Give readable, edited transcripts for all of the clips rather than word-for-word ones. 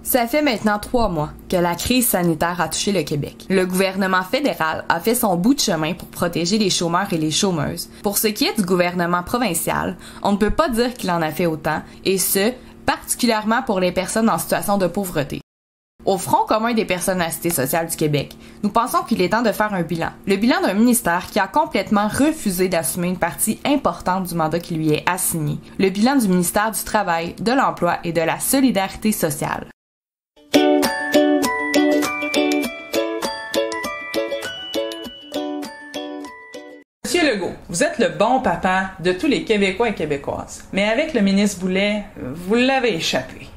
Ça fait maintenant 3 mois que la crise sanitaire a touché le Québec. Le gouvernement fédéral a fait son bout de chemin pour protéger les chômeurs et les chômeuses. Pour ce qui est du gouvernement provincial, on ne peut pas dire qu'il en a fait autant, et ce, particulièrement pour les personnes en situation de pauvreté. Au Front commun des personnes à cité sociale du Québec, nous pensons qu'il est temps de faire un bilan. Le bilan d'un ministère qui a complètement refusé d'assumer une partie importante du mandat qui lui est assigné. Le bilan du ministère du Travail, de l'Emploi et de la Solidarité sociale. Monsieur Legault, vous êtes le bon papa de tous les Québécois et Québécoises. Mais avec le ministre Boulet, vous l'avez échappé.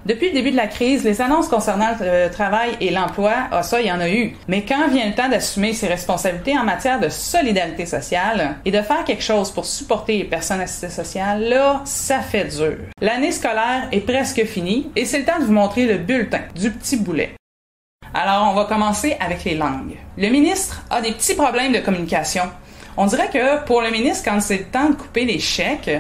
Depuis le début de la crise, les annonces concernant le travail et l'emploi, ça, il y en a eu. Mais quand vient le temps d'assumer ses responsabilités en matière de solidarité sociale et de faire quelque chose pour supporter les personnes à cité sociale, là, ça fait dur. L'année scolaire est presque finie et c'est le temps de vous montrer le bulletin du petit Boulet. Alors, on va commencer avec les langues. Le ministre a des petits problèmes de communication. On dirait que pour le ministre, quand c'est le temps de couper les chèques,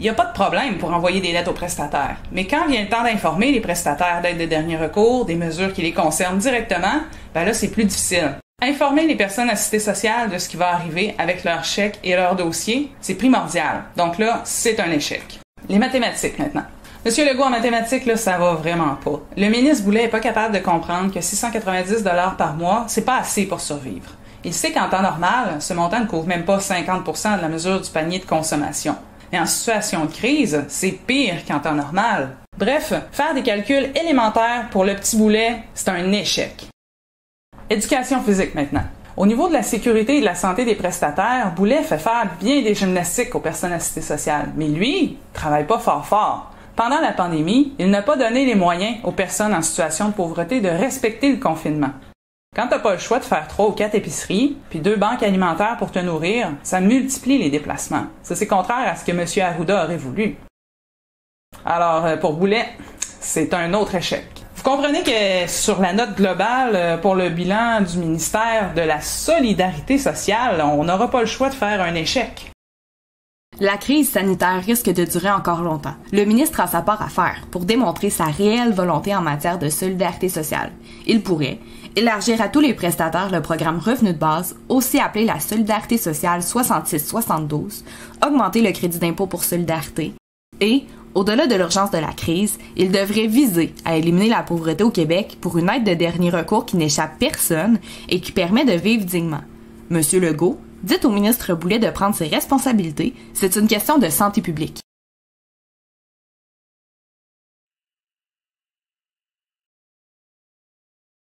il n'y a pas de problème pour envoyer des lettres aux prestataires. Mais quand vient le temps d'informer les prestataires d'aide de dernier recours, des mesures qui les concernent directement, ben là, c'est plus difficile. Informer les personnes à cité sociale de ce qui va arriver avec leurs chèques et leurs dossiers, c'est primordial. Donc là, c'est un échec. Les mathématiques maintenant. Monsieur Legault, en mathématiques, là, ça va vraiment pas. Le ministre Boulet est pas capable de comprendre que 690 $ par mois, c'est pas assez pour survivre. Il sait qu'en temps normal, ce montant ne couvre même pas 50% de la mesure du panier de consommation. Mais en situation de crise, c'est pire qu'en temps normal. Bref, faire des calculs élémentaires pour le petit Boulet, c'est un échec. Éducation physique maintenant. Au niveau de la sécurité et de la santé des prestataires, Boulet fait faire bien des gymnastiques aux personnes à cité sociale. Mais lui, travaille pas fort. Pendant la pandémie, il n'a pas donné les moyens aux personnes en situation de pauvreté de respecter le confinement. Quand t'as pas le choix de faire 3 ou 4 épiceries, puis 2 banques alimentaires pour te nourrir, ça multiplie les déplacements. Ça, c'est contraire à ce que M. Arruda aurait voulu. Alors, pour Boulet, c'est un autre échec. Vous comprenez que sur la note globale, pour le bilan du ministère de la Solidarité sociale, on n'aura pas le choix de faire un échec. La crise sanitaire risque de durer encore longtemps. Le ministre a sa part à faire pour démontrer sa réelle volonté en matière de solidarité sociale. Il pourrait élargir à tous les prestataires le programme Revenu de base, aussi appelé la Solidarité sociale 66-72, augmenter le crédit d'impôt pour solidarité et, au-delà de l'urgence de la crise, il devrait viser à éliminer la pauvreté au Québec pour une aide de dernier recours qui n'échappe personne et qui permet de vivre dignement. Monsieur Legault, dites au ministre Boulet de prendre ses responsabilités, c'est une question de santé publique.